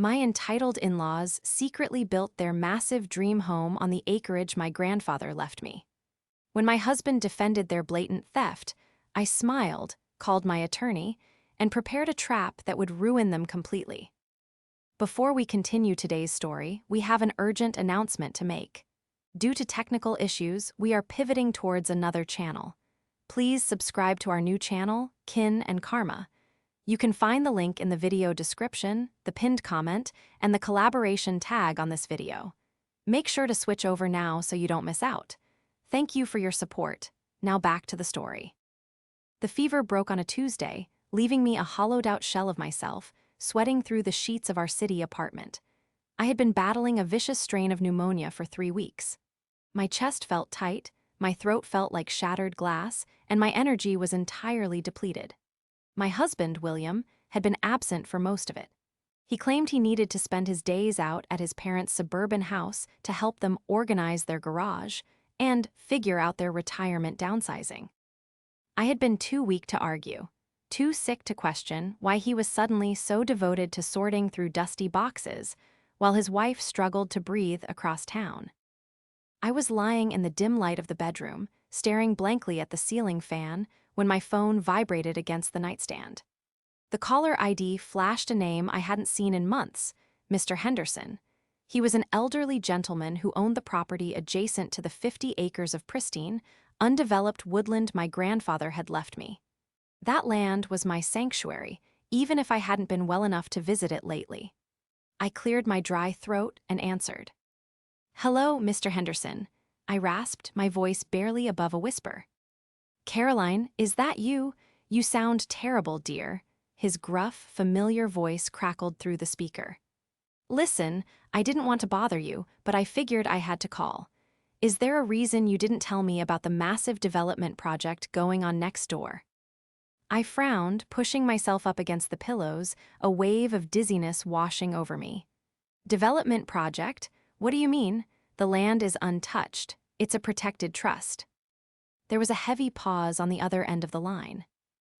My entitled in-laws secretly built their massive dream home on the acreage my grandfather left me. When my husband defended their blatant theft, I smiled, called my attorney, and prepared a trap that would ruin them completely. Before we continue today's story, we have an urgent announcement to make. Due to technical issues, we are pivoting towards another channel. Please subscribe to our new channel, Kin and Karma. You can find the link in the video description, the pinned comment, and the collaboration tag on this video. Make sure to switch over now so you don't miss out. Thank you for your support. Now back to the story. The fever broke on a Tuesday, leaving me a hollowed-out shell of myself, sweating through the sheets of our city apartment. I had been battling a vicious strain of pneumonia for 3 weeks. My chest felt tight, my throat felt like shattered glass, and my energy was entirely depleted. My husband, William, had been absent for most of it. He claimed he needed to spend his days out at his parents' suburban house to help them organize their garage and figure out their retirement downsizing. I had been too weak to argue, too sick to question why he was suddenly so devoted to sorting through dusty boxes, while his wife struggled to breathe across town. I was lying in the dim light of the bedroom, staring blankly at the ceiling fan, when my phone vibrated against the nightstand. The caller ID flashed a name I hadn't seen in months, Mr. Henderson. He was an elderly gentleman who owned the property adjacent to the 50 acres of pristine, undeveloped woodland my grandfather had left me. That land was my sanctuary, even if I hadn't been well enough to visit it lately. I cleared my dry throat and answered. "Hello, Mr. Henderson," I rasped, my voice barely above a whisper. "Caroline, is that you? You sound terrible, dear." His gruff, familiar voice crackled through the speaker. "Listen, I didn't want to bother you, but I figured I had to call. Is there a reason you didn't tell me about the massive development project going on next door?" I frowned, pushing myself up against the pillows, a wave of dizziness washing over me. "Development project? What do you mean? The land is untouched. It's a protected trust." There was a heavy pause on the other end of the line.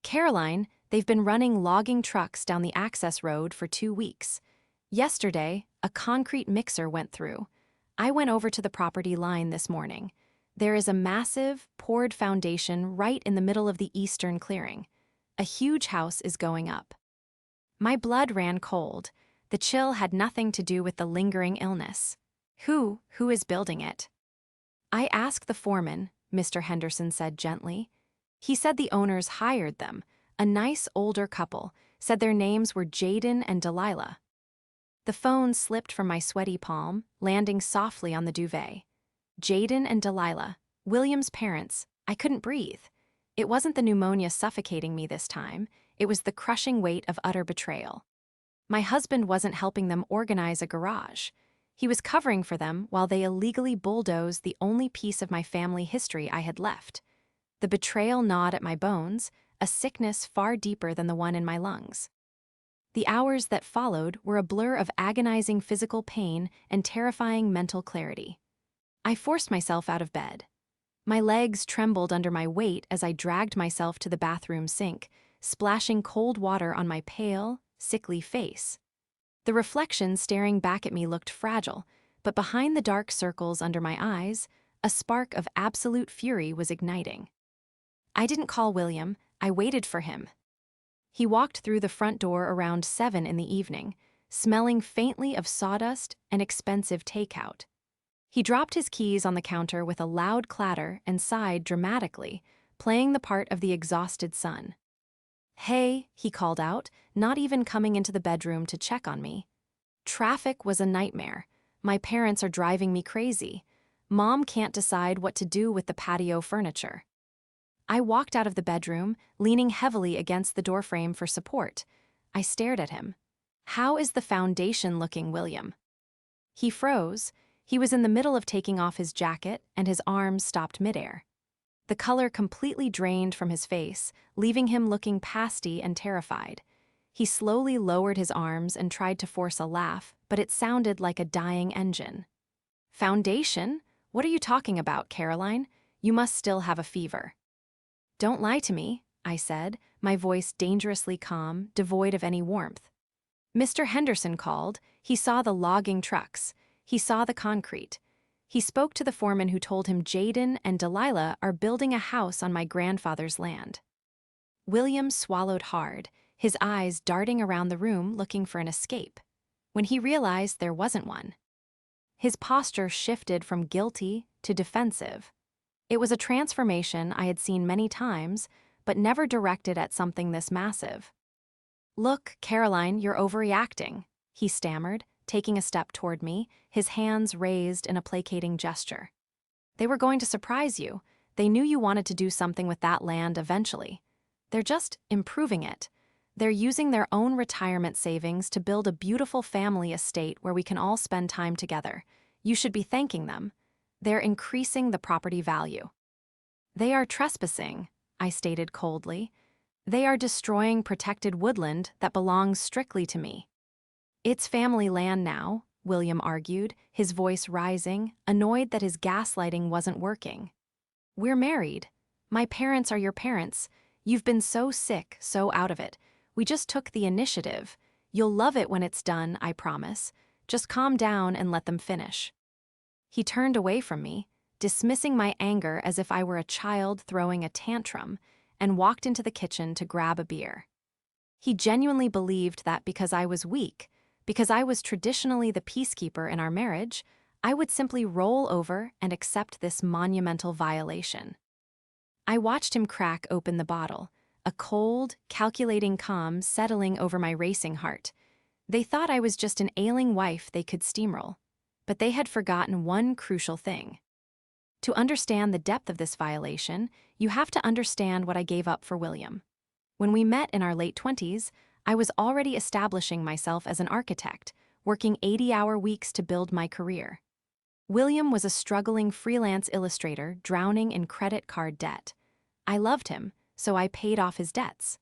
"Caroline, they've been running logging trucks down the access road for 2 weeks. Yesterday, a concrete mixer went through. I went over to the property line this morning. There is a massive, poured foundation right in the middle of the eastern clearing. A huge house is going up." My blood ran cold. The chill had nothing to do with the lingering illness. Who is building it?" "I asked the foreman," Mr. Henderson said gently. "He said the owners hired them, a nice older couple, said their names were Jaden and Delilah." The phone slipped from my sweaty palm, landing softly on the duvet. Jaden and Delilah, William's parents. I couldn't breathe. It wasn't the pneumonia suffocating me this time, it was the crushing weight of utter betrayal. My husband wasn't helping them organize a garage. He was covering for them while they illegally bulldozed the only piece of my family history I had left. The betrayal gnawed at my bones, a sickness far deeper than the one in my lungs. The hours that followed were a blur of agonizing physical pain and terrifying mental clarity. I forced myself out of bed. My legs trembled under my weight as I dragged myself to the bathroom sink, splashing cold water on my pale, sickly face. The reflection staring back at me looked fragile, but behind the dark circles under my eyes, a spark of absolute fury was igniting. I didn't call William, I waited for him. He walked through the front door around 7 in the evening, smelling faintly of sawdust and expensive takeout. He dropped his keys on the counter with a loud clatter and sighed dramatically, playing the part of the exhausted son. "Hey," he called out, not even coming into the bedroom to check on me. "Traffic was a nightmare. My parents are driving me crazy. Mom can't decide what to do with the patio furniture." I walked out of the bedroom, leaning heavily against the doorframe for support. I stared at him. "How is the foundation looking, William?" He froze. He was in the middle of taking off his jacket, and his arms stopped midair. The color completely drained from his face, leaving him looking pasty and terrified. He slowly lowered his arms and tried to force a laugh, but it sounded like a dying engine. "Foundation? What are you talking about, Caroline? You must still have a fever." "Don't lie to me," I said, my voice dangerously calm, devoid of any warmth. Mr. Henderson called. He saw the logging trucks. He saw the concrete. He spoke to the foreman who told him Jaden and Delilah are building a house on my grandfather's land. William swallowed hard, his eyes darting around the room looking for an escape, when he realized there wasn't one. His posture shifted from guilty to defensive. It was a transformation I had seen many times, but never directed at something this massive. "Look, Caroline, you're overreacting," he stammered, taking a step toward me, his hands raised in a placating gesture. "They were going to surprise you. They knew you wanted to do something with that land eventually. They're just improving it. They're using their own retirement savings to build a beautiful family estate where we can all spend time together. You should be thanking them. They're increasing the property value." "They are trespassing," I stated coldly. "They are destroying protected woodland that belongs strictly to me." "It's family land now," William argued, his voice rising, annoyed that his gaslighting wasn't working. "We're married. My parents are your parents. You've been so sick, so out of it. We just took the initiative. You'll love it when it's done, I promise. Just calm down and let them finish." He turned away from me, dismissing my anger as if I were a child throwing a tantrum, and walked into the kitchen to grab a beer. He genuinely believed that because I was weak, because I was traditionally the peacekeeper in our marriage, I would simply roll over and accept this monumental violation. I watched him crack open the bottle, a cold, calculating calm settling over my racing heart. They thought I was just an ailing wife they could steamroll, but they had forgotten one crucial thing. To understand the depth of this violation, you have to understand what I gave up for William. When we met in our late 20s, I was already establishing myself as an architect, working 80-hour weeks to build my career. William was a struggling freelance illustrator drowning in credit card debt. I loved him, so I paid off his debts.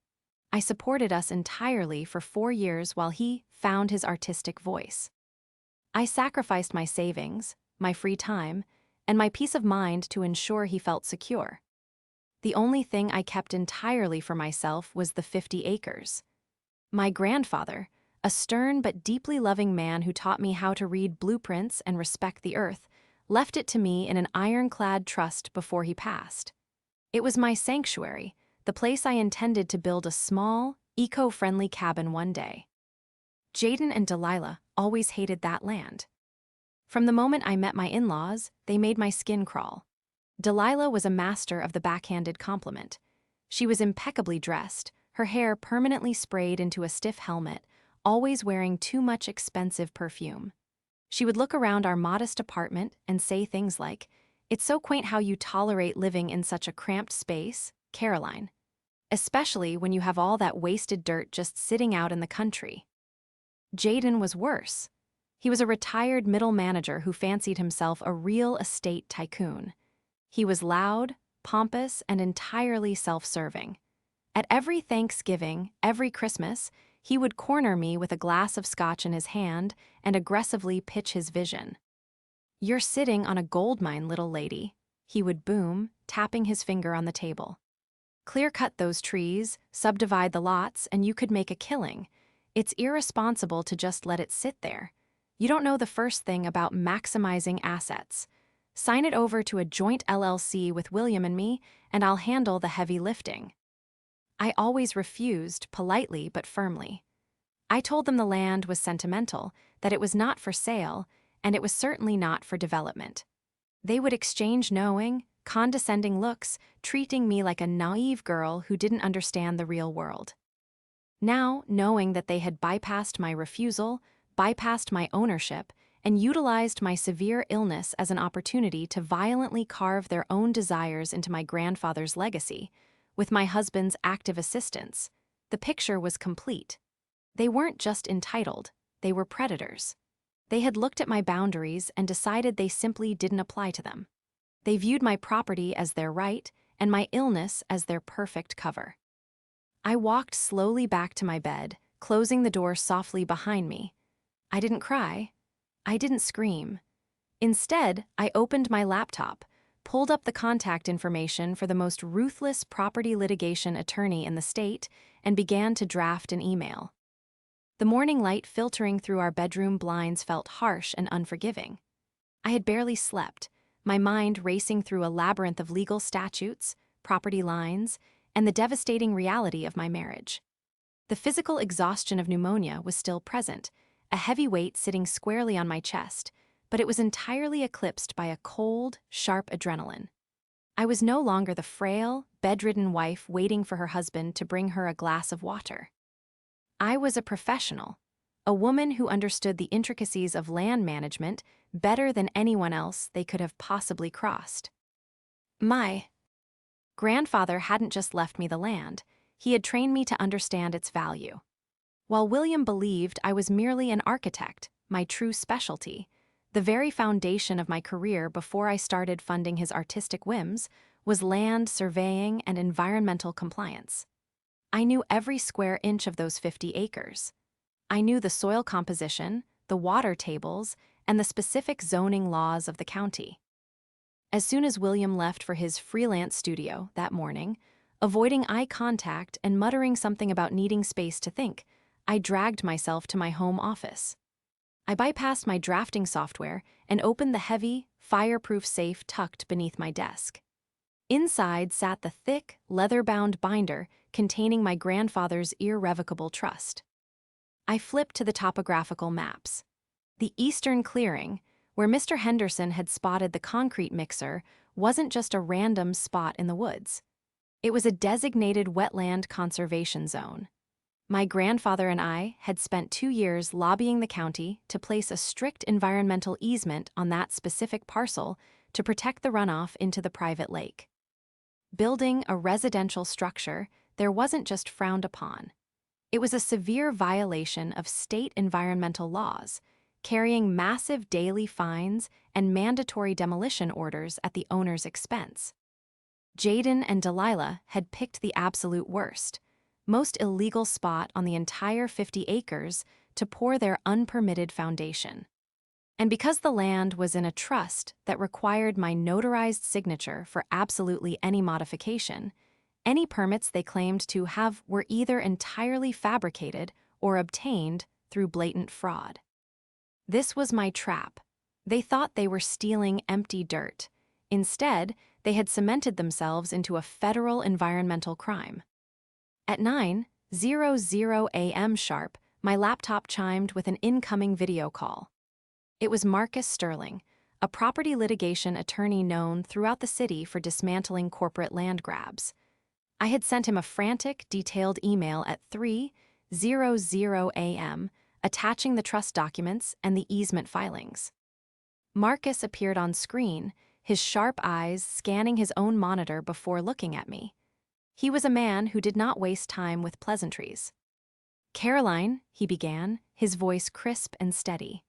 I supported us entirely for 4 years while he found his artistic voice. I sacrificed my savings, my free time, and my peace of mind to ensure he felt secure. The only thing I kept entirely for myself was the 50 acres. My grandfather, a stern but deeply loving man who taught me how to read blueprints and respect the earth, left it to me in an ironclad trust before he passed. It was my sanctuary, the place I intended to build a small, eco-friendly cabin one day. Jaden and Delilah always hated that land. From the moment I met my in-laws, they made my skin crawl. Delilah was a master of the backhanded compliment. She was impeccably dressed, her hair permanently sprayed into a stiff helmet, always wearing too much expensive perfume. She would look around our modest apartment and say things like, "It's so quaint how you tolerate living in such a cramped space, Caroline. Especially when you have all that wasted dirt just sitting out in the country." Jaden was worse. He was a retired middle manager who fancied himself a real estate tycoon. He was loud, pompous, and entirely self-serving. At every Thanksgiving, every Christmas, he would corner me with a glass of scotch in his hand and aggressively pitch his vision. "You're sitting on a gold mine, little lady," he would boom, tapping his finger on the table. "Clear-cut those trees, subdivide the lots, and you could make a killing. It's irresponsible to just let it sit there. You don't know the first thing about maximizing assets. Sign it over to a joint LLC with William and me, and I'll handle the heavy lifting." I always refused, politely but firmly. I told them the land was sentimental, that it was not for sale, and it was certainly not for development. They would exchange knowing, condescending looks, treating me like a naive girl who didn't understand the real world. Now, knowing that they had bypassed my refusal, bypassed my ownership, and utilized my severe illness as an opportunity to violently carve their own desires into my grandfather's legacy, with my husband's active assistance, the picture was complete. They weren't just entitled, they were predators. They had looked at my boundaries and decided they simply didn't apply to them. They viewed my property as their right and my illness as their perfect cover. I walked slowly back to my bed, closing the door softly behind me. I didn't cry. I didn't scream. Instead, I opened my laptop, pulled up the contact information for the most ruthless property litigation attorney in the state, and began to draft an email. The morning light filtering through our bedroom blinds felt harsh and unforgiving. I had barely slept, my mind racing through a labyrinth of legal statutes, property lines, and the devastating reality of my marriage. The physical exhaustion of pneumonia was still present, a heavy weight sitting squarely on my chest, but it was entirely eclipsed by a cold, sharp adrenaline. I was no longer the frail, bedridden wife waiting for her husband to bring her a glass of water. I was a professional, a woman who understood the intricacies of land management better than anyone else they could have possibly crossed. My grandfather hadn't just left me the land, he had trained me to understand its value. While William believed I was merely an architect, my true specialty, the very foundation of my career before I started funding his artistic whims was land surveying and environmental compliance. I knew every square inch of those 50 acres. I knew the soil composition, the water tables, and the specific zoning laws of the county. As soon as William left for his freelance studio that morning, avoiding eye contact and muttering something about needing space to think, I dragged myself to my home office. I bypassed my drafting software and opened the heavy, fireproof safe tucked beneath my desk. Inside sat the thick, leather-bound binder containing my grandfather's irrevocable trust. I flipped to the topographical maps. The eastern clearing, where Mr. Henderson had spotted the concrete mixer, wasn't just a random spot in the woods. It was a designated wetland conservation zone. My grandfather and I had spent 2 years lobbying the county to place a strict environmental easement on that specific parcel to protect the runoff into the private lake. Building a residential structure there wasn't just frowned upon. It was a severe violation of state environmental laws, carrying massive daily fines and mandatory demolition orders at the owner's expense. Jaden and Delilah had picked the absolute worst, most illegal spot on the entire 50 acres to pour their unpermitted foundation. And because the land was in a trust that required my notarized signature for absolutely any modification, any permits they claimed to have were either entirely fabricated or obtained through blatant fraud. This was my trap. They thought they were stealing empty dirt. Instead, they had cemented themselves into a federal environmental crime. At 9:00 a.m. sharp, my laptop chimed with an incoming video call. It was Marcus Sterling, a property litigation attorney known throughout the city for dismantling corporate land grabs. I had sent him a frantic, detailed email at 3:00 a.m., attaching the trust documents and the easement filings. Marcus appeared on screen, his sharp eyes scanning his own monitor before looking at me. He was a man who did not waste time with pleasantries. "Caroline," he began, his voice crisp and steady.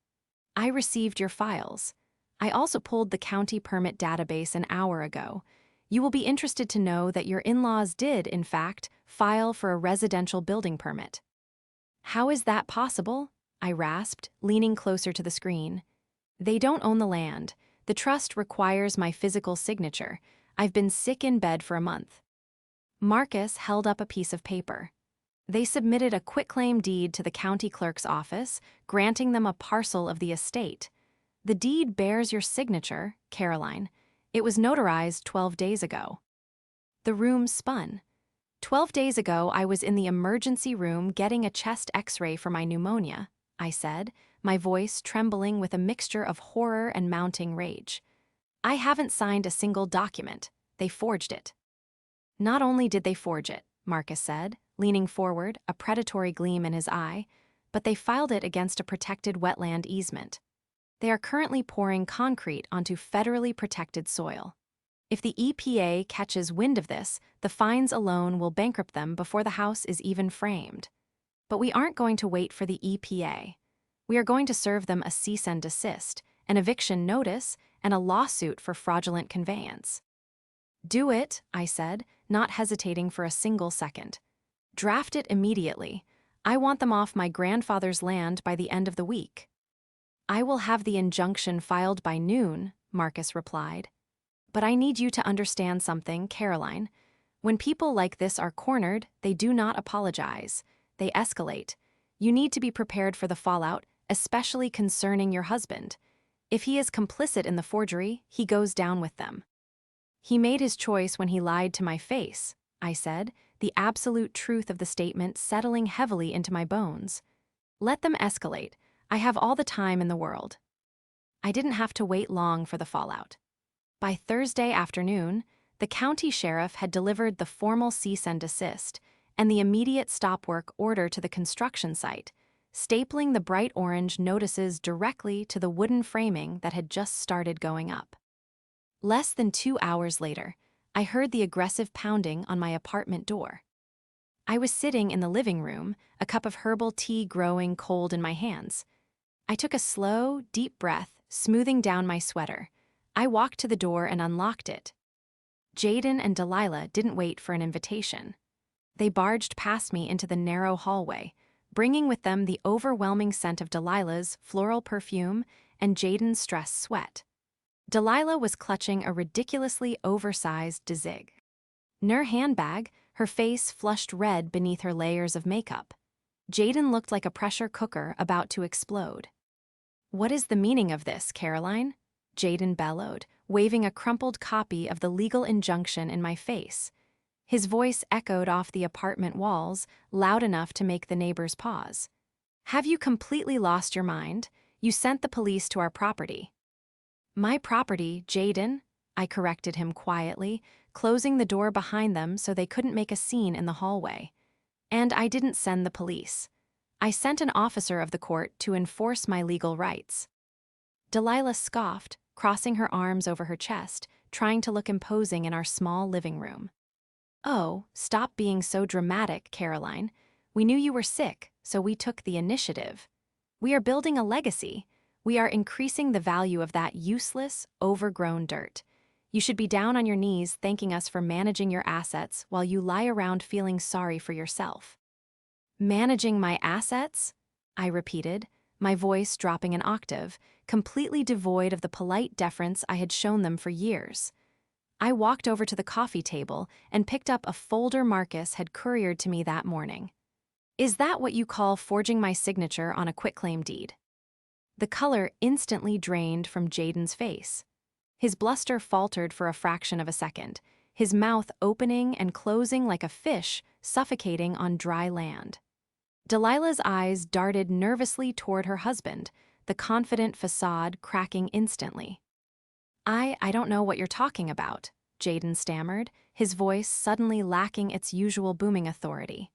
"I received your files. I also pulled the county permit database an hour ago. You will be interested to know that your in-laws did, in fact, file for a residential building permit." "How is that possible?" I rasped, leaning closer to the screen. "They don't own the land. The trust requires my physical signature. I've been sick in bed for a month." Marcus held up a piece of paper. "They submitted a quitclaim deed to the county clerk's office, granting them a parcel of the estate. The deed bears your signature, Caroline. It was notarized 12 days ago." The room spun. 12 days ago, I was in the emergency room getting a chest x-ray for my pneumonia, I said, my voice trembling with a mixture of horror and mounting rage. "I haven't signed a single document. They forged it." "Not only did they forge it," Marcus said, leaning forward, a predatory gleam in his eye, "but they filed it against a protected wetland easement. They are currently pouring concrete onto federally protected soil. If the EPA catches wind of this, the fines alone will bankrupt them before the house is even framed. But we aren't going to wait for the EPA. We are going to serve them a cease and desist, an eviction notice, and a lawsuit for fraudulent conveyance." "Do it," I said, not hesitating for a single second. "Draft it immediately. I want them off my grandfather's land by the end of the week." "I will have the injunction filed by noon," Marcus replied. "But I need you to understand something, Caroline. When people like this are cornered, they do not apologize. They escalate. You need to be prepared for the fallout, especially concerning your husband. If he is complicit in the forgery, he goes down with them. He made his choice when he lied to my face, I said, the absolute truth of the statement settling heavily into my bones. Let them escalate. I have all the time in the world. I didn't have to wait long for the fallout. By Thursday afternoon, the county sheriff had delivered the formal cease and desist and the immediate stop work order to the construction site, stapling the bright orange notices directly to the wooden framing that had just started going up. Less than 2 hours later, I heard the aggressive pounding on my apartment door. I was sitting in the living room, a cup of herbal tea growing cold in my hands. I took a slow, deep breath, smoothing down my sweater. I walked to the door and unlocked it. Jaden and Delilah didn't wait for an invitation. They barged past me into the narrow hallway, bringing with them the overwhelming scent of Delilah's floral perfume and Jaden's stressed sweat. Delilah was clutching a ridiculously oversized Dizig. In her handbag, her face flushed red beneath her layers of makeup. Jaden looked like a pressure cooker about to explode. "What is the meaning of this, Caroline?" Jaden bellowed, waving a crumpled copy of the legal injunction in my face. His voice echoed off the apartment walls, loud enough to make the neighbors pause. "Have you completely lost your mind? You sent the police to our property." "My property, Jaden," I corrected him quietly, closing the door behind them so they couldn't make a scene in the hallway. "And I didn't send the police. I sent an officer of the court to enforce my legal rights." Delilah scoffed, crossing her arms over her chest, trying to look imposing in our small living room. "Oh, stop being so dramatic, Caroline. We knew you were sick, so we took the initiative. We are building a legacy. We are increasing the value of that useless, overgrown dirt. You should be down on your knees thanking us for managing your assets while you lie around feeling sorry for yourself." "Managing my assets?" I repeated, my voice dropping an octave, completely devoid of the polite deference I had shown them for years. I walked over to the coffee table and picked up a folder Marcus had couriered to me that morning. "Is that what you call forging my signature on a quitclaim deed?" The color instantly drained from Jaden's face. His bluster faltered for a fraction of a second, his mouth opening and closing like a fish suffocating on dry land. Delilah's eyes darted nervously toward her husband, the confident facade cracking instantly. I don't know what you're talking about," Jaden stammered, his voice suddenly lacking its usual booming authority.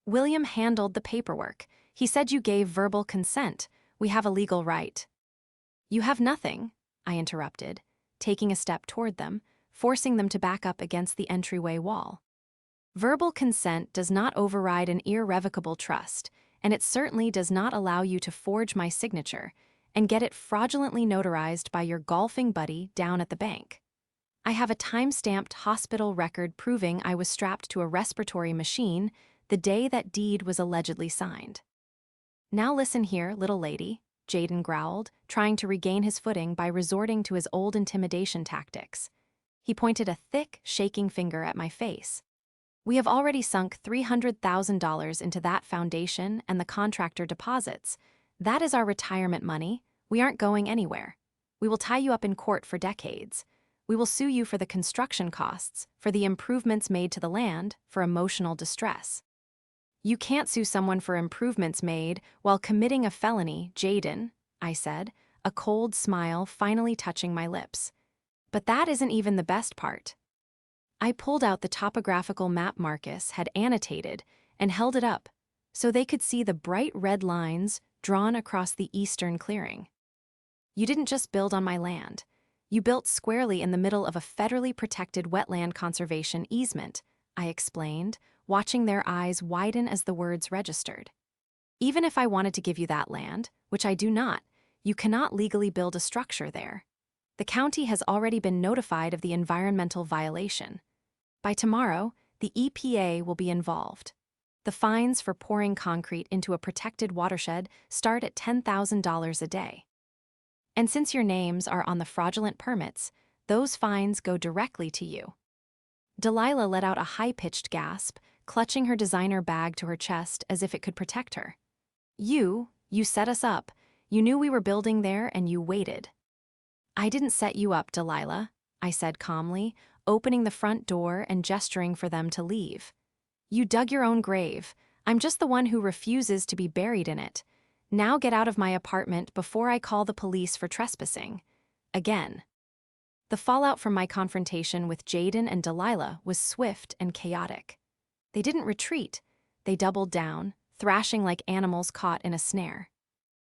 "William handled the paperwork. He said you gave verbal consent. We have a legal right." "You have nothing," I interrupted, taking a step toward them, forcing them to back up against the entryway wall. "Verbal consent does not override an irrevocable trust, and it certainly does not allow you to forge my signature and get it fraudulently notarized by your golfing buddy down at the bank. I have a time-stamped hospital record proving I was strapped to a respiratory machine the day that deed was allegedly signed." "Now listen here, little lady," Jaden growled, trying to regain his footing by resorting to his old intimidation tactics. He pointed a thick, shaking finger at my face. "We have already sunk $300,000 into that foundation and the contractor deposits. That is our retirement money. We aren't going anywhere. We will tie you up in court for decades. We will sue you for the construction costs, for the improvements made to the land, for emotional distress." "You can't sue someone for improvements made while committing a felony, Jaden," I said, a cold smile finally touching my lips. "But that isn't even the best part." I pulled out the topographical map Marcus had annotated and held it up so they could see the bright red lines drawn across the eastern clearing. "You didn't just build on my land. You built squarely in the middle of a federally protected wetland conservation easement," I explained, watching their eyes widen as the words registered. "Even if I wanted to give you that land, which I do not, you cannot legally build a structure there. The county has already been notified of the environmental violation. By tomorrow, the EPA will be involved. The fines for pouring concrete into a protected watershed start at $10,000 a day. And since your names are on the fraudulent permits, those fines go directly to you." Delilah let out a high-pitched gasp, clutching her designer bag to her chest as if it could protect her. You set us up. You knew we were building there and you waited. I didn't set you up, Delilah, I said calmly, opening the front door and gesturing for them to leave. You dug your own grave. I'm just the one who refuses to be buried in it. Now get out of my apartment before I call the police for trespassing. Again. The fallout from my confrontation with Jaden and Delilah was swift and chaotic. They didn't retreat. They doubled down, thrashing like animals caught in a snare.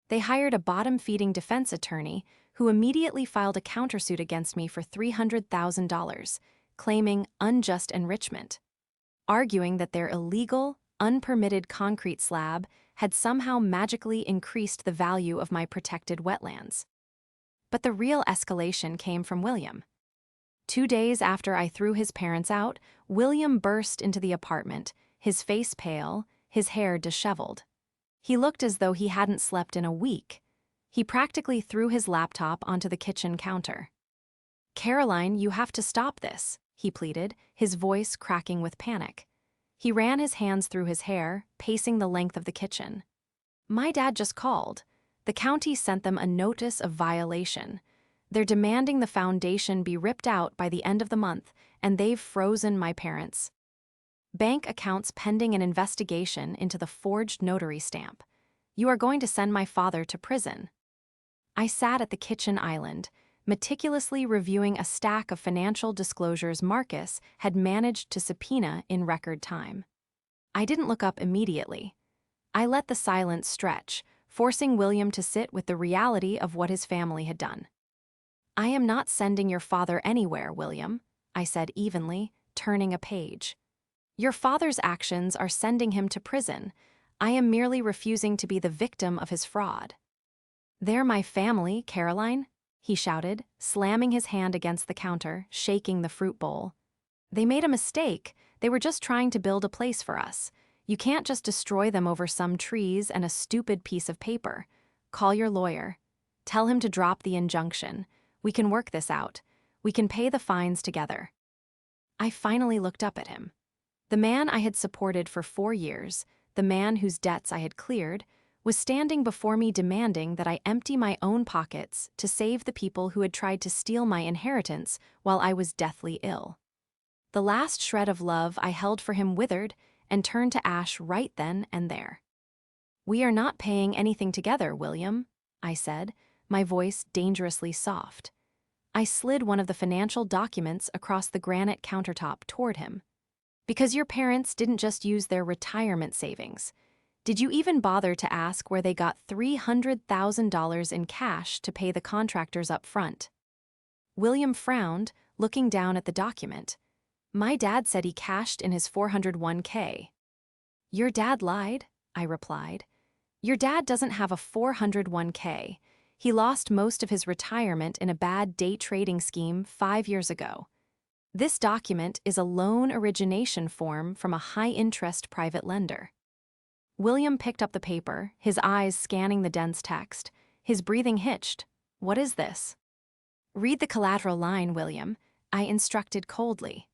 They hired a bottom-feeding defense attorney who immediately filed a countersuit against me for $300,000, claiming unjust enrichment, arguing that their illegal, unpermitted concrete slab had somehow magically increased the value of my protected wetlands. But the real escalation came from William. 2 days after I threw his parents out, William burst into the apartment, his face pale, his hair disheveled. He looked as though he hadn't slept in a week. He practically threw his laptop onto the kitchen counter. "Caroline, you have to stop this," he pleaded, his voice cracking with panic. He ran his hands through his hair, pacing the length of the kitchen. "My dad just called. The county sent them a notice of violation. They're demanding the foundation be ripped out by the end of the month, and they've frozen my parents. Bank accounts pending an investigation into the forged notary stamp. You are going to send my father to prison." I sat at the kitchen island, meticulously reviewing a stack of financial disclosures Marcus had managed to subpoena in record time. I didn't look up immediately. I let the silence stretch, forcing William to sit with the reality of what his family had done. "I am not sending your father anywhere, William," I said evenly, turning a page. "Your father's actions are sending him to prison. I am merely refusing to be the victim of his fraud." "They're my family, Caroline," he shouted, slamming his hand against the counter, shaking the fruit bowl. "They made a mistake. They were just trying to build a place for us. You can't just destroy them over some trees and a stupid piece of paper. Call your lawyer. Tell him to drop the injunction. We can work this out. We can pay the fines together." I finally looked up at him. The man I had supported for 4 years, the man whose debts I had cleared, was standing before me demanding that I empty my own pockets to save the people who had tried to steal my inheritance while I was deathly ill. The last shred of love I held for him withered and turned to ash right then and there. "We are not paying anything together, William," I said, my voice dangerously soft. I slid one of the financial documents across the granite countertop toward him. "Because your parents didn't just use their retirement savings. Did you even bother to ask where they got $300,000 in cash to pay the contractors up front?" William frowned, looking down at the document. "My dad said he cashed in his 401k. "Your dad lied," I replied. "Your dad doesn't have a 401k. He lost most of his retirement in a bad day trading scheme 5 years ago. This document is a loan origination form from a high-interest private lender." William picked up the paper, his eyes scanning the dense text. His breathing hitched. "What is this?" "Read the collateral line, William," I instructed coldly.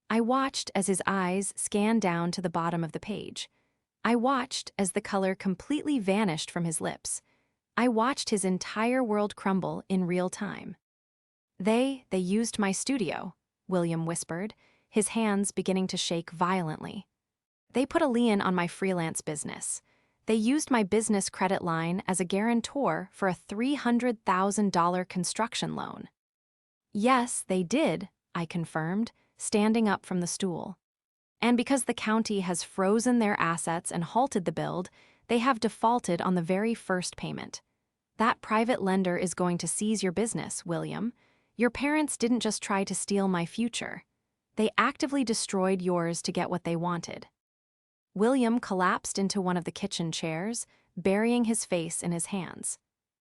I watched as his eyes scanned down to the bottom of the page. I watched as the color completely vanished from his lips. I watched his entire world crumble in real time. They used my studio," William whispered, his hands beginning to shake violently. "They put a lien on my freelance business. They used my business credit line as a guarantor for a $300,000 construction loan." "Yes, they did," I confirmed, standing up from the stool. "And because the county has frozen their assets and halted the build, they have defaulted on the very first payment. That private lender is going to seize your business, William. Your parents didn't just try to steal my future. They actively destroyed yours to get what they wanted." William collapsed into one of the kitchen chairs, burying his face in his hands.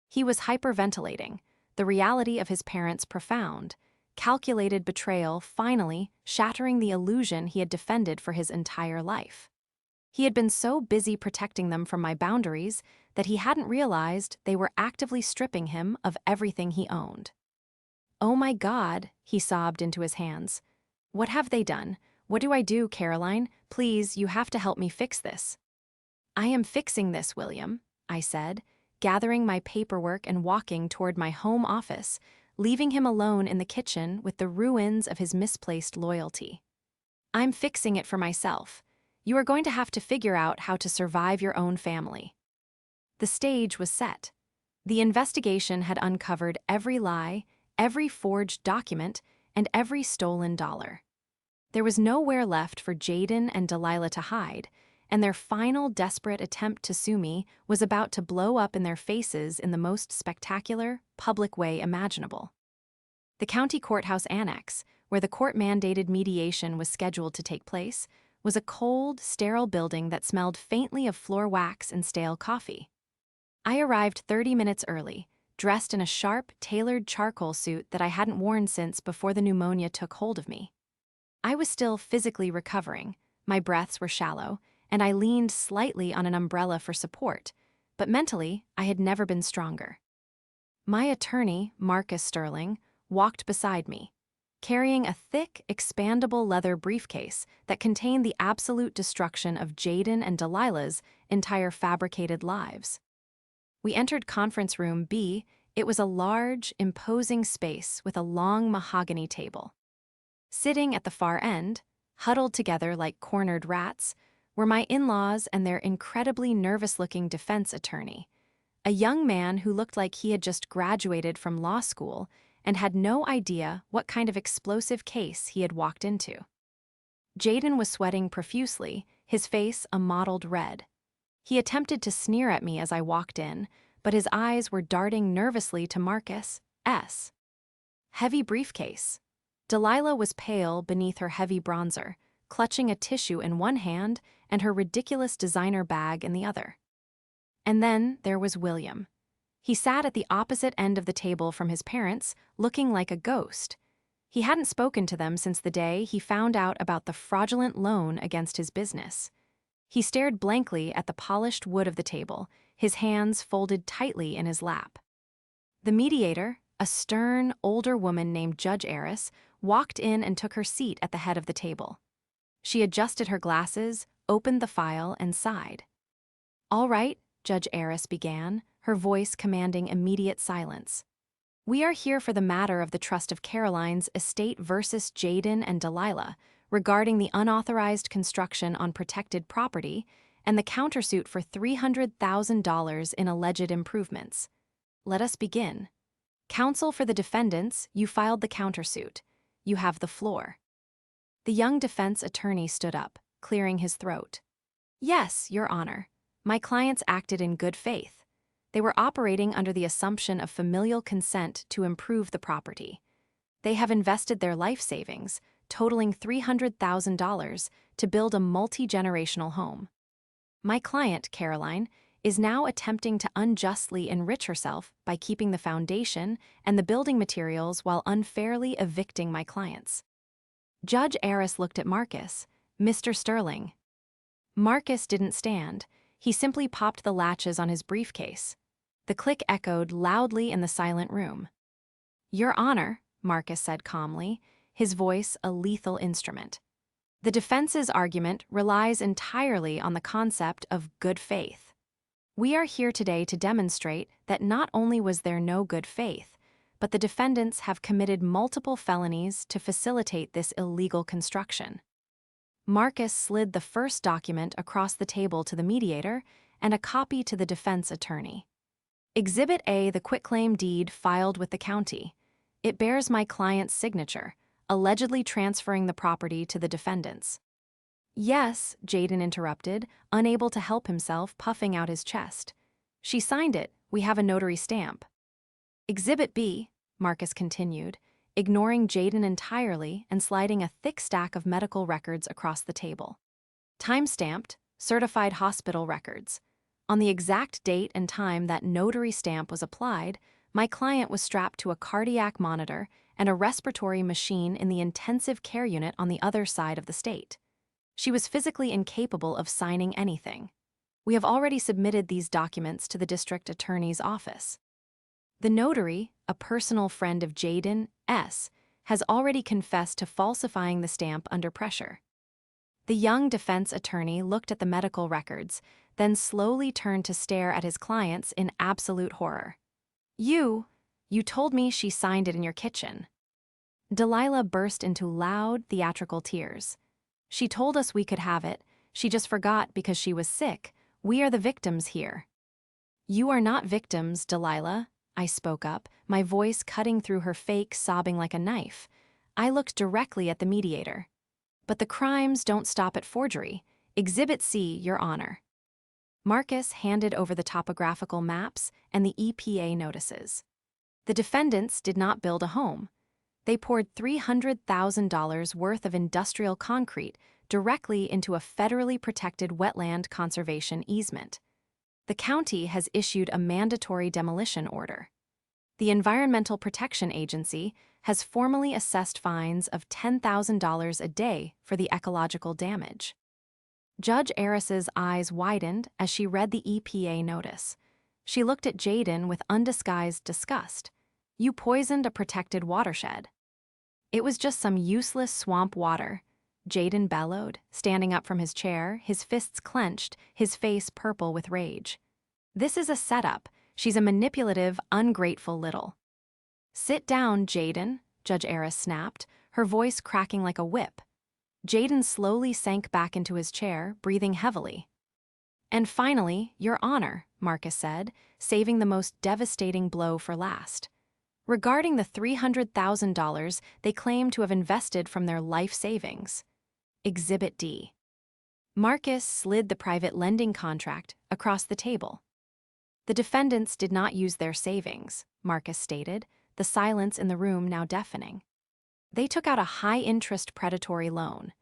He was hyperventilating, the reality of his parents' profound, calculated betrayal finally shattering the illusion he had defended for his entire life. He had been so busy protecting them from my boundaries that he hadn't realized they were actively stripping him of everything he owned. "Oh my God," he sobbed into his hands. "What have they done? What do I do, Caroline? Please, you have to help me fix this." I am fixing this, William, I said, gathering my paperwork and walking toward my home office, leaving him alone in the kitchen with the ruins of his misplaced loyalty. I'm fixing it for myself. You are going to have to figure out how to survive your own family. The stage was set. The investigation had uncovered every lie, every forged document, and every stolen dollar. There was nowhere left for Jaden and Delilah to hide, and their final desperate attempt to sue me was about to blow up in their faces in the most spectacular, public way imaginable. The county courthouse annex, where the court-mandated mediation was scheduled to take place, was a cold, sterile building that smelled faintly of floor wax and stale coffee. I arrived 30 minutes early, dressed in a sharp, tailored charcoal suit that I hadn't worn since before the pneumonia took hold of me. I was still physically recovering, my breaths were shallow, and I leaned slightly on an umbrella for support, but mentally, I had never been stronger. My attorney, Marcus Sterling, walked beside me, carrying a thick, expandable leather briefcase that contained the absolute destruction of Jaden and Delilah's entire fabricated lives. We entered conference room B. It was a large, imposing space with a long mahogany table. Sitting at the far end, huddled together like cornered rats, were my in-laws and their incredibly nervous-looking defense attorney, a young man who looked like he had just graduated from law school and had no idea what kind of explosive case he had walked into. Jaden was sweating profusely, his face a mottled red. He attempted to sneer at me as I walked in, but his eyes were darting nervously to Marcus S. Heavy briefcase. Delilah was pale beneath her heavy bronzer, clutching a tissue in one hand and her ridiculous designer bag in the other. And then there was William. He sat at the opposite end of the table from his parents, looking like a ghost. He hadn't spoken to them since the day he found out about the fraudulent loan against his business. He stared blankly at the polished wood of the table, his hands folded tightly in his lap. The mediator, a stern, older woman named Judge Eris, walked in and took her seat at the head of the table. She adjusted her glasses, opened the file, and sighed. "All right," Judge Eris began, her voice commanding immediate silence. "We are here for the matter of the Trust of Caroline's estate versus Jaden and Delilah, regarding the unauthorized construction on protected property and the countersuit for $300,000 in alleged improvements. Let us begin. Counsel for the defendants, you filed the countersuit. You have the floor." The young defense attorney stood up, clearing his throat. "Yes, Your Honor. My clients acted in good faith. They were operating under the assumption of familial consent to improve the property. They have invested their life savings, totaling $300,000, to build a multi-generational home. My client, Caroline, is now attempting to unjustly enrich herself by keeping the foundation and the building materials while unfairly evicting my clients." Judge Eris looked at Marcus, "Mr. Sterling." Marcus didn't stand. He simply popped the latches on his briefcase. The click echoed loudly in the silent room. "Your Honor," Marcus said calmly, his voice a lethal instrument. "The defense's argument relies entirely on the concept of good faith. We are here today to demonstrate that not only was there no good faith, but the defendants have committed multiple felonies to facilitate this illegal construction." Marcus slid the first document across the table to the mediator and a copy to the defense attorney. "Exhibit A, the quitclaim deed filed with the county. It bears my client's signature, allegedly transferring the property to the defendants." "Yes," Jaden interrupted, unable to help himself, puffing out his chest. "She signed it. We have a notary stamp." "Exhibit B," Marcus continued, ignoring Jaden entirely and sliding a thick stack of medical records across the table. "Time-stamped, certified hospital records. On the exact date and time that notary stamp was applied, my client was strapped to a cardiac monitor and a respiratory machine in the intensive care unit on the other side of the state. She was physically incapable of signing anything. We have already submitted these documents to the district attorney's office. The notary, a personal friend of Jaden S., has already confessed to falsifying the stamp under pressure." The young defense attorney looked at the medical records, then slowly turned to stare at his clients in absolute horror. You told me she signed it in your kitchen. Delilah burst into loud, theatrical tears. She told us we could have it. She just forgot because she was sick. We are the victims here. You are not victims, Delilah, I spoke up, my voice cutting through her fake sobbing like a knife. I looked directly at the mediator. But the crimes don't stop at forgery. Exhibit C, Your Honor. Marcus handed over the topographical maps and the EPA notices. The defendants did not build a home. They poured $300,000 worth of industrial concrete directly into a federally protected wetland conservation easement. The county has issued a mandatory demolition order. The Environmental Protection Agency has formally assessed fines of $10,000 a day for the ecological damage. Judge Eris's eyes widened as she read the EPA notice. She looked at Jaden with undisguised disgust. You poisoned a protected watershed. It was just some useless swamp water, Jaden bellowed, standing up from his chair, his fists clenched, his face purple with rage. This is a setup. She's a manipulative, ungrateful little. Sit down, Jaden, Judge Eris snapped, her voice cracking like a whip. Jaden slowly sank back into his chair, breathing heavily. And finally, Your Honor, Marcus said, saving the most devastating blow for last. Regarding the $300,000 they claim to have invested from their life savings. Exhibit D. Marcus slid the private lending contract across the table. The defendants did not use their savings, Marcus stated, the silence in the room now deafening. They took out a high-interest predatory loan,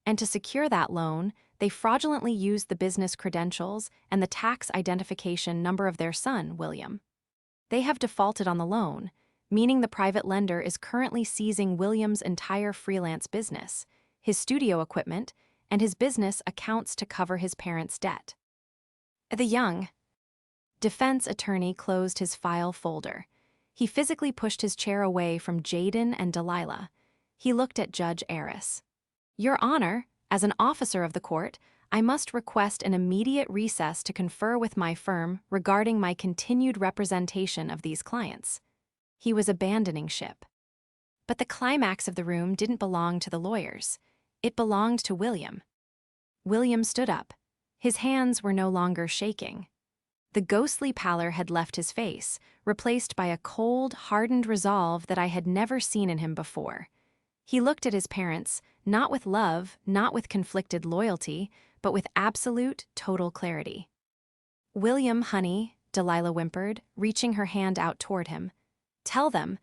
and to secure that loan, they fraudulently used the business credentials and the tax identification number of their son, William. They have defaulted on the loan, meaning the private lender is currently seizing William's entire freelance business, his studio equipment, and his business accounts to cover his parents' debt. The young defense attorney closed his file folder. He physically pushed his chair away from Jaden and Delilah. He looked at Judge Eris. Your Honor, as an officer of the court, I must request an immediate recess to confer with my firm regarding my continued representation of these clients. He was abandoning ship. But the climax of the room didn't belong to the lawyers. It belonged to William. William stood up. His hands were no longer shaking. The ghostly pallor had left his face, replaced by a cold, hardened resolve that I had never seen in him before. He looked at his parents, not with love, not with conflicted loyalty, but with absolute, total clarity. William, honey, Delilah whimpered, reaching her hand out toward him. Tell them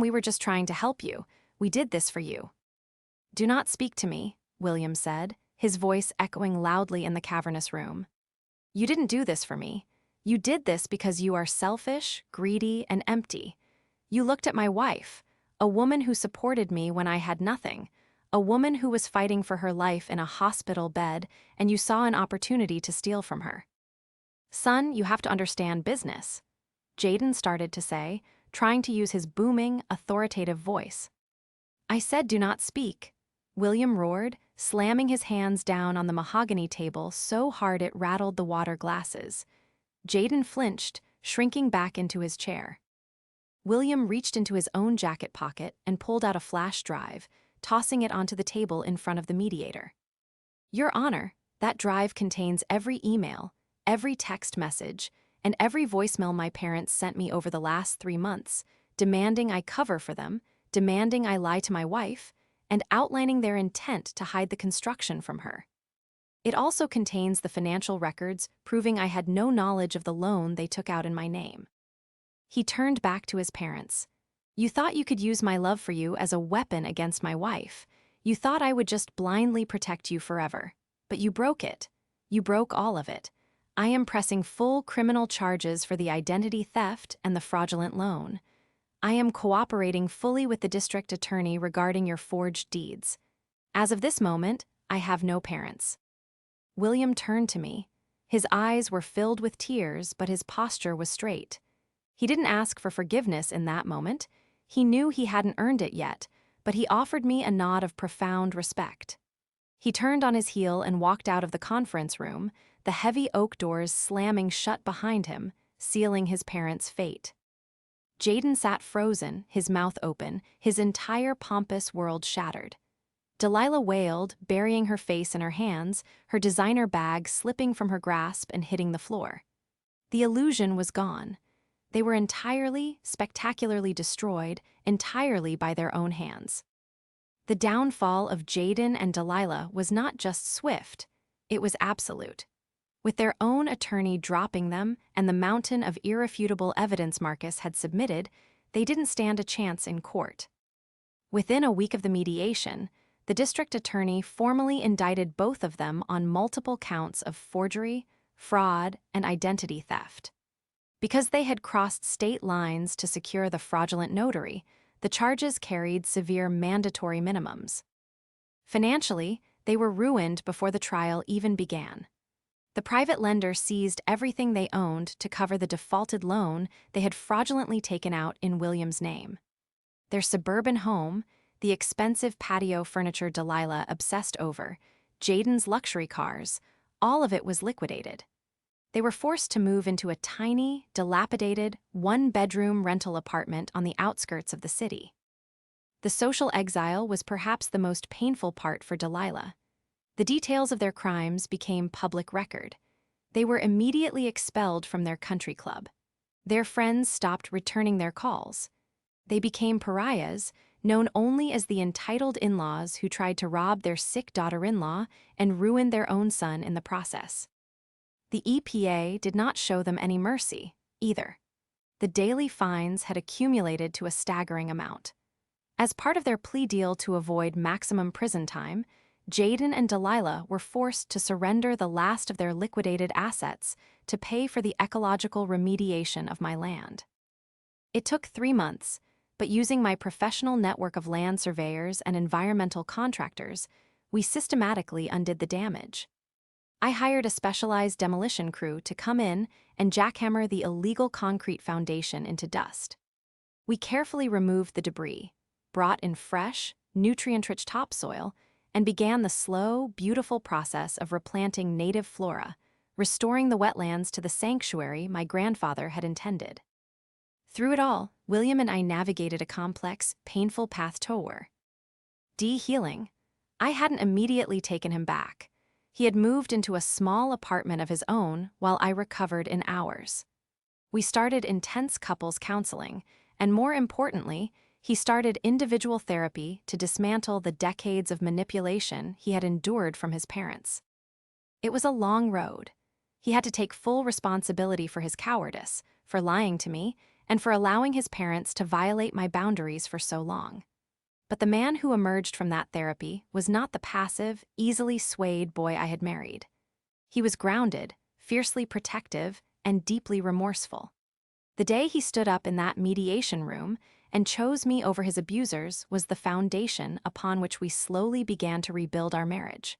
we were just trying to help you. We did this for you. Do not speak to me, William said, his voice echoing loudly in the cavernous room. You didn't do this for me. You did this because you are selfish, greedy, and empty. You looked at my wife, a woman who supported me when I had nothing, a woman who was fighting for her life in a hospital bed, and you saw an opportunity to steal from her. Son, you have to understand business, Jaden started to say, trying to use his booming, authoritative voice. I said do not speak, William roared, slamming his hands down on the mahogany table so hard it rattled the water glasses. Jaden flinched, shrinking back into his chair. William reached into his own jacket pocket and pulled out a flash drive, tossing it onto the table in front of the mediator. Your Honor, that drive contains every email, every text message, and every voicemail my parents sent me over the last 3 months, demanding I cover for them, demanding I lie to my wife, and outlining their intent to hide the construction from her. It also contains the financial records proving I had no knowledge of the loan they took out in my name. He turned back to his parents. You thought you could use my love for you as a weapon against my wife. You thought I would just blindly protect you forever. But you broke it. You broke all of it. I am pressing full criminal charges for the identity theft and the fraudulent loan. I am cooperating fully with the district attorney regarding your forged deeds. As of this moment, I have no parents. William turned to me. His eyes were filled with tears, but his posture was straight. He didn't ask for forgiveness in that moment. He knew he hadn't earned it yet, but he offered me a nod of profound respect. He turned on his heel and walked out of the conference room, the heavy oak doors slamming shut behind him, sealing his parents' fate. Jaden sat frozen, his mouth open, his entire pompous world shattered. Delilah wailed, burying her face in her hands, her designer bag slipping from her grasp and hitting the floor. The illusion was gone. They were entirely, spectacularly destroyed, entirely by their own hands. The downfall of Jaden and Delilah was not just swift, it was absolute. With their own attorney dropping them and the mountain of irrefutable evidence Marcus had submitted, they didn't stand a chance in court. Within a week of the mediation, the district attorney formally indicted both of them on multiple counts of forgery, fraud, and identity theft. Because they had crossed state lines to secure the fraudulent notary, the charges carried severe mandatory minimums. Financially, they were ruined before the trial even began. The private lender seized everything they owned to cover the defaulted loan they had fraudulently taken out in William's name. Their suburban home, the expensive patio furniture Delilah obsessed over, Jaden's luxury cars, all of it was liquidated. They were forced to move into a tiny, dilapidated, one-bedroom rental apartment on the outskirts of the city. The social exile was perhaps the most painful part for Delilah. The details of their crimes became public record. They were immediately expelled from their country club. Their friends stopped returning their calls. They became pariahs, known only as the entitled in-laws who tried to rob their sick daughter-in-law and ruin their own son in the process. The EPA did not show them any mercy, either. The daily fines had accumulated to a staggering amount. As part of their plea deal to avoid maximum prison time, Jaden and Delilah were forced to surrender the last of their liquidated assets to pay for the ecological remediation of my land. It took 3 months, but using my professional network of land surveyors and environmental contractors, we systematically undid the damage. I hired a specialized demolition crew to come in and jackhammer the illegal concrete foundation into dust. We carefully removed the debris, brought in fresh, nutrient-rich topsoil, and began the slow, beautiful process of replanting native flora, restoring the wetlands to the sanctuary my grandfather had intended. Through it all, William and I navigated a complex, painful path toward de-healing. I hadn't immediately taken him back. He had moved into a small apartment of his own while I recovered in hours. We started intense couples counseling, and more importantly, he started individual therapy to dismantle the decades of manipulation he had endured from his parents. It was a long road. He had to take full responsibility for his cowardice, for lying to me, and for allowing his parents to violate my boundaries for so long. But the man who emerged from that therapy was not the passive, easily swayed boy I had married. He was grounded, fiercely protective, and deeply remorseful. The day he stood up in that mediation room and chose me over his abusers was the foundation upon which we slowly began to rebuild our marriage.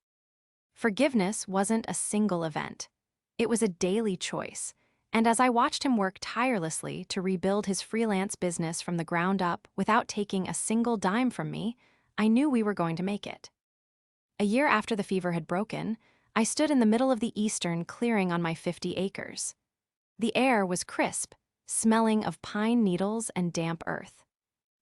Forgiveness wasn't a single event. It was a daily choice, and as I watched him work tirelessly to rebuild his freelance business from the ground up without taking a single dime from me, I knew we were going to make it. A year after the fever had broken, I stood in the middle of the eastern clearing on my 50 acres. The air was crisp, smelling of pine needles and damp earth.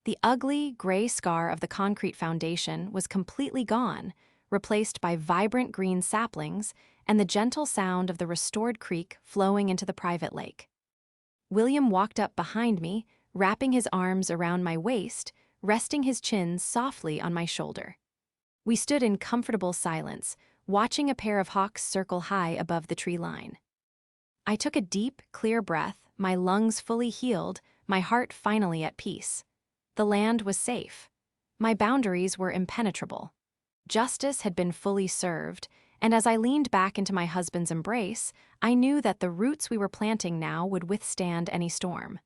The ugly, gray scar of the concrete foundation was completely gone, replaced by vibrant green saplings and the gentle sound of the restored creek flowing into the private lake. William walked up behind me, wrapping his arms around my waist, resting his chin softly on my shoulder. We stood in comfortable silence, watching a pair of hawks circle high above the tree line. I took a deep, clear breath, my lungs fully healed, my heart finally at peace. The land was safe. My boundaries were impenetrable. Justice had been fully served, and as I leaned back into my husband's embrace, I knew that the roots we were planting now would withstand any storm.